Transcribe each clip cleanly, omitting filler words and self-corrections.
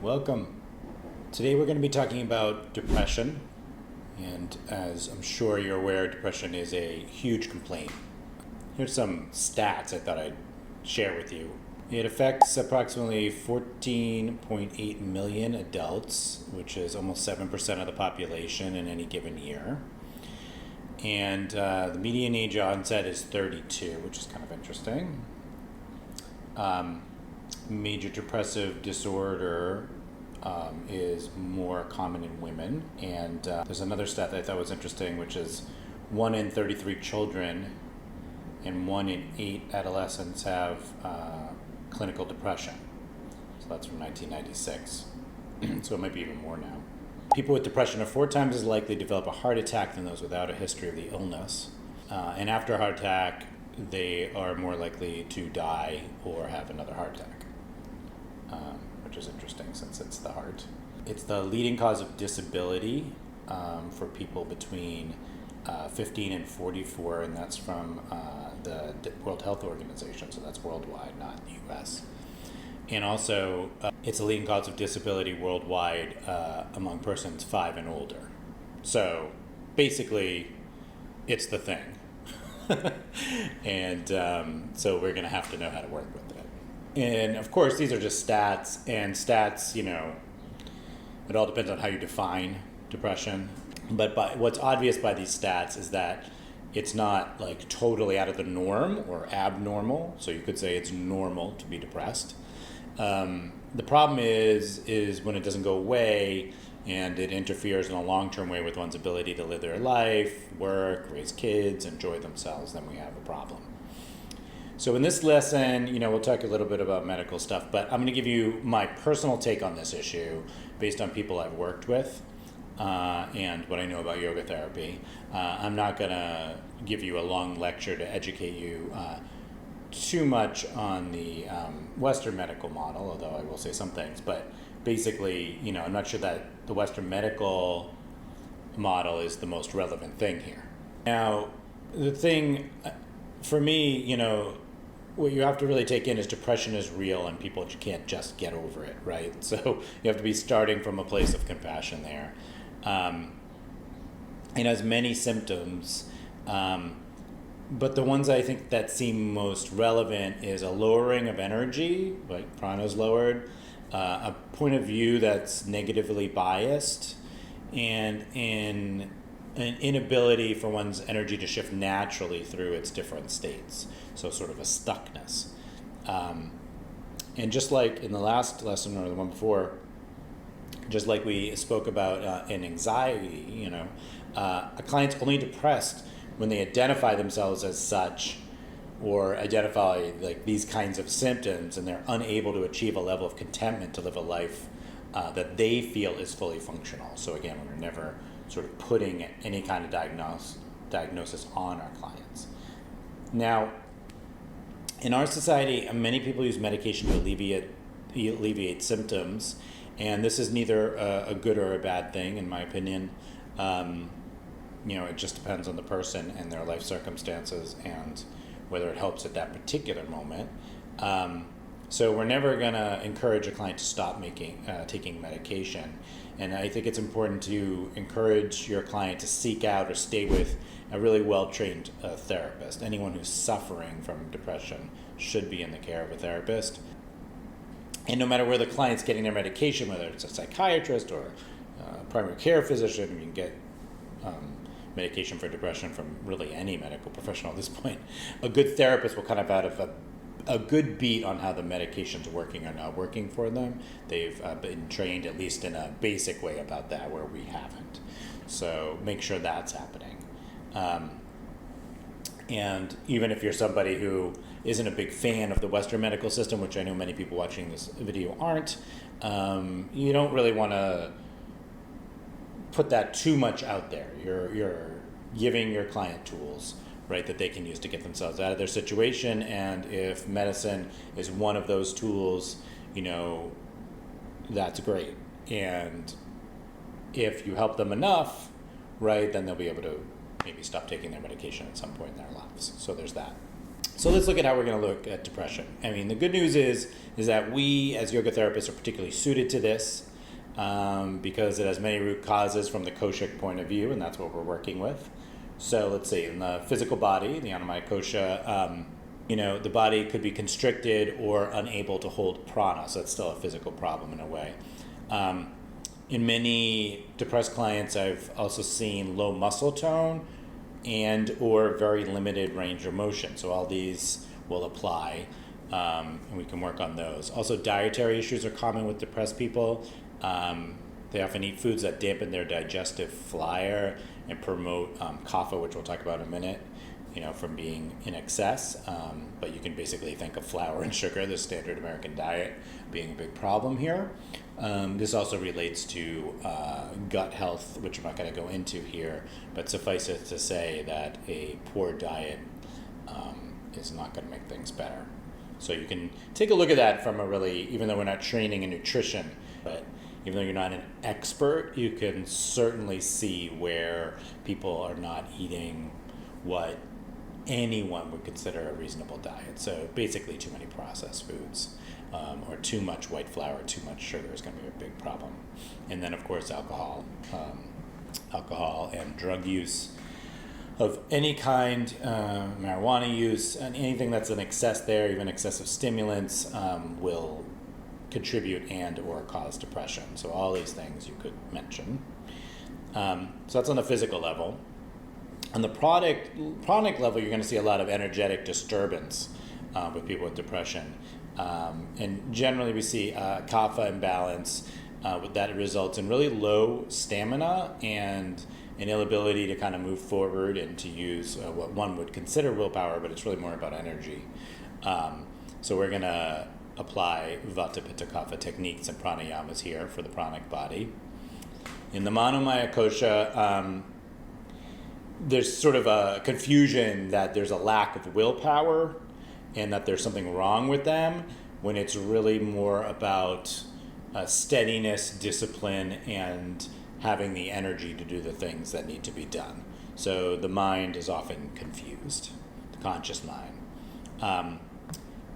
Welcome. Today we're going to be talking about depression, and as I'm sure you're aware, depression is a huge complaint. Here's some stats I thought I'd share with you. It affects approximately 14.8 million adults, which is almost 7% of the population in any given year. And the median age onset is 32, which is kind of interesting. Major depressive disorder is more common in women. And there's another stat that I thought was interesting, which is 1 in 33 children and 1 in 8 adolescents have clinical depression. So that's from 1996. So it might be even more now. People with depression are 4 times as likely to develop a heart attack than those without a history of the illness. And after a heart attack, they are more likely to die or have another heart attack, which is interesting since it's the heart. It's the leading cause of disability for people between 15 and 44, and that's from the World Health Organization, so that's worldwide, not US. And also, it's a leading cause of disability worldwide among persons 5 and older. So basically, it's the thing. And so we're going to have to know how to work with it. And of course, these are just stats, and stats, it all depends on how you define depression. But what's obvious by these stats is that it's not like totally out of the norm or abnormal. So you could say it's normal to be depressed. The problem is when it doesn't go away and it interferes in a long-term way with one's ability to live their life, work, raise kids, enjoy themselves, then we have a problem. So in this lesson, we'll talk a little bit about medical stuff, but I'm going to give you my personal take on this issue based on people I've worked with and what I know about yoga therapy. I'm not going to give you a long lecture to educate you too much on the Western medical model, although I will say some things, but basically, I'm not sure that the Western medical model is the most relevant thing here. Now, the thing for me, what you have to really take in is depression is real and people can't just get over it, right? So you have to be starting from a place of compassion there. It has many symptoms, but the ones I think that seem most relevant is a lowering of energy, like prana's lowered, a point of view that's negatively biased, and an inability for one's energy to shift naturally through its different states. So sort of a stuckness. And just like in the last lesson or the one before, just like we spoke about in anxiety, a client's only depressed when they identify themselves as such or identify like these kinds of symptoms and they're unable to achieve a level of contentment to live a life that they feel is fully functional. So again, we're never sort of putting any kind of diagnosis on our clients. Now, in our society, many people use medication to alleviate symptoms, and this is neither a good or a bad thing, in my opinion. It just depends on the person and their life circumstances and whether it helps at that particular moment. So we're never going to encourage a client to stop taking medication. And I think it's important to encourage your client to seek out or stay with a really well-trained therapist. Anyone who's suffering from depression should be in the care of a therapist. And no matter where the client's getting their medication, whether it's a psychiatrist or a primary care physician, you can get medication for depression from really any medical professional at this point. A good therapist will kind of have a good beat on how the medication's working or not working for them. They've been trained at least in a basic way about that where we haven't. So make sure that's happening. And even if you're somebody who isn't a big fan of the Western medical system, which I know many people watching this video aren't, you don't really want to put that too much out there. You're giving your client tools, right, that they can use to get themselves out of their situation. And if medicine is one of those tools, that's great. And if you help them enough, right, then they'll be able to maybe stop taking their medication at some point in their lives. So there's that. So let's look at how we're going to look at depression. I mean, the good news is that we as yoga therapists are particularly suited to this because it has many root causes from the koshic point of view, and that's what we're working with. So let's see, in the physical body, the Annamaya kosha, the body could be constricted or unable to hold prana, so it's still a physical problem in a way. In many depressed clients, I've also seen low muscle tone and or very limited range of motion. So all these will apply, and we can work on those. Also, dietary issues are common with depressed people. They often eat foods that dampen their digestive flyer and promote kapha, which we'll talk about in a minute, from being in excess. But you can basically think of flour and sugar, the standard American diet, being a big problem here. This also relates to gut health, which I'm not going to go into here, but suffice it to say that a poor diet is not going to make things better. So you can take a look at that from even though we're not training in nutrition, but even though you're not an expert, you can certainly see where people are not eating what anyone would consider a reasonable diet. So basically too many processed foods. Or too much white flour, too much sugar is going to be a big problem. And then, of course, alcohol and drug use of any kind, marijuana use, and anything that's in excess there, even excessive stimulants, will contribute and or cause depression. So all these things you could mention. So that's on the physical level. On the pranic level, you're going to see a lot of energetic disturbance with people with depression. And generally we see kapha imbalance that results in really low stamina and an inability to kind of move forward and to use what one would consider willpower, but it's really more about energy. So we're going to apply vata pitta kapha techniques and pranayamas here for the pranic body. In the manomaya kosha, there's sort of a confusion that there's a lack of willpower and that there's something wrong with them, when it's really more about steadiness, discipline, and having the energy to do the things that need to be done. So the mind is often confused, the conscious mind.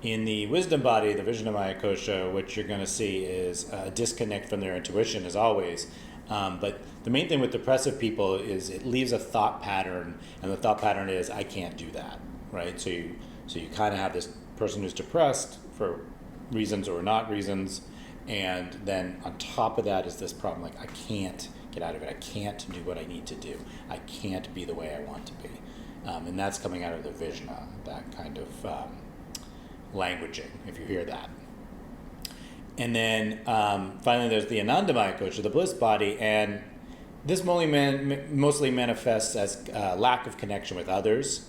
In the wisdom body, the Vijnanamaya kosha, what you're going to see is a disconnect from their intuition as always. But the main thing with depressive people is it leaves a thought pattern, and the thought pattern is, I can't do that, right? So you kind of have this person who's depressed for reasons or not reasons, and then on top of that is this problem, like, I can't get out of it. I can't do what I need to do. I can't be the way I want to be. And that's coming out of the Vijna, that kind of languaging, if you hear that. And then finally there's the Anandamaya kosha, the bliss body, and this mostly manifests as lack of connection with others,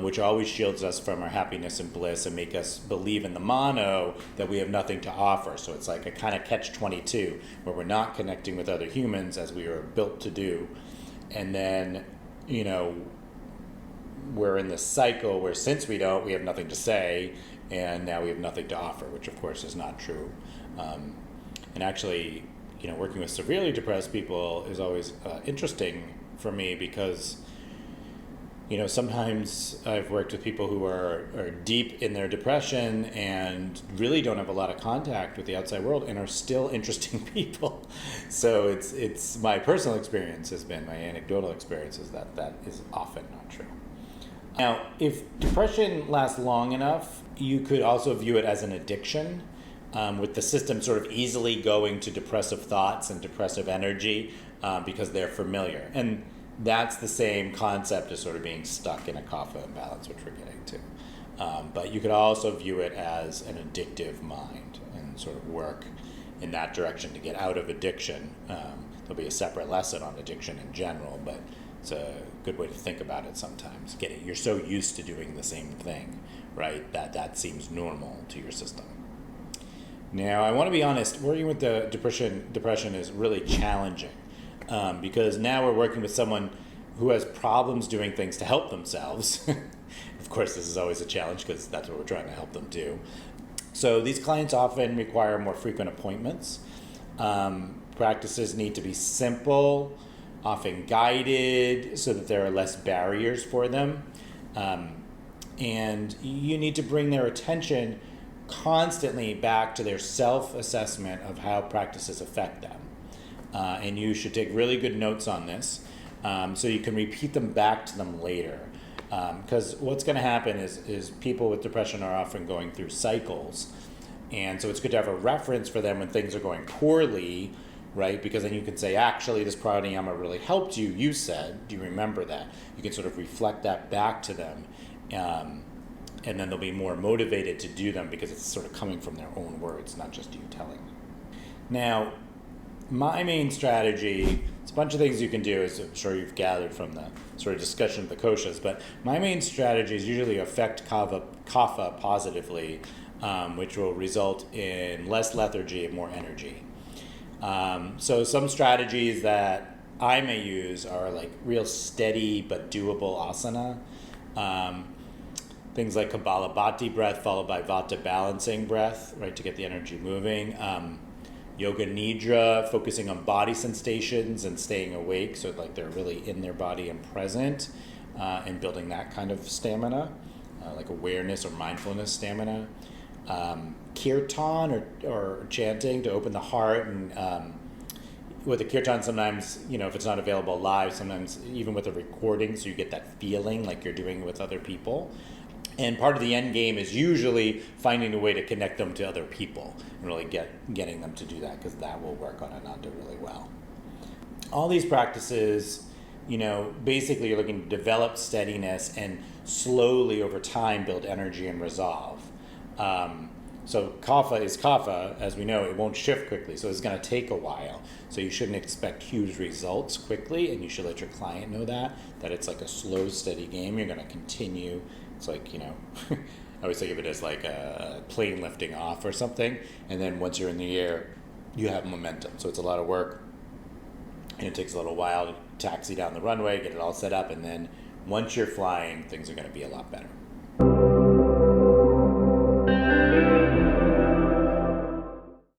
which always shields us from our happiness and bliss and make us believe in the mono that we have nothing to offer. So it's like a kind of catch-22 where we're not connecting with other humans as we are built to do. And then, we're in this cycle where since we don't, we have nothing to say, and now we have nothing to offer, which of course is not true. And actually, working with severely depressed people is always interesting for me because sometimes I've worked with people who are deep in their depression and really don't have a lot of contact with the outside world and are still interesting people. So it's my personal experience has been, my anecdotal experience is that is often not true. Now, if depression lasts long enough, you could also view it as an addiction, with the system sort of easily going to depressive thoughts and depressive energy because they're familiar. And that's the same concept as sort of being stuck in a kapha imbalance, which we're getting to. But you could also view it as an addictive mind and sort of work in that direction to get out of addiction. There'll be a separate lesson on addiction in general, but it's a good way to think about it sometimes. You're so used to doing the same thing, right, that seems normal to your system. Now, I want to be honest, working with the depression is really challenging. Because now we're working with someone who has problems doing things to help themselves. Of course, this is always a challenge because that's what we're trying to help them do. So these clients often require more frequent appointments. Practices need to be simple, often guided, so that there are less barriers for them. And you need to bring their attention constantly back to their self-assessment of how practices affect them. And you should take really good notes on this, so you can repeat them back to them later. Because what's going to happen is people with depression are often going through cycles. And so it's good to have a reference for them when things are going poorly, right? Because then you can say, actually, this pranayama really helped you, you said. Do you remember that? You can sort of reflect that back to them. And then they'll be more motivated to do them because it's sort of coming from their own words, not just you telling them. Now, my main strategy, it's a bunch of things you can do, as I'm sure you've gathered from the sort of discussion of the koshas, but my main strategy is usually affect kapha positively, which will result in less lethargy and more energy. So some strategies that I may use are like real steady but doable asana. Things like Kapalabhati breath followed by Vata balancing breath, right, to get the energy moving. Yoga Nidra, focusing on body sensations and staying awake, so like they're really in their body and present, and building that kind of stamina, like awareness or mindfulness stamina. Kirtan or chanting to open the heart, and with the kirtan sometimes, if it's not available live, sometimes even with a recording, so you get that feeling like you're doing it with other people. And part of the end game is usually finding a way to connect them to other people and really getting them to do that, because that will work on Ananda really well. All these practices, basically you're looking to develop steadiness and slowly over time build energy and resolve. So kapha is kapha, as we know, it won't shift quickly, so it's going to take a while. So you shouldn't expect huge results quickly, and you should let your client know that it's like a slow, steady game. You're going to continue. It's like, I always think of it as like a plane lifting off or something, and then once you're in the air, you have momentum. So it's a lot of work, and it takes a little while to taxi down the runway, get it all set up, and then once you're flying, things are going to be a lot better.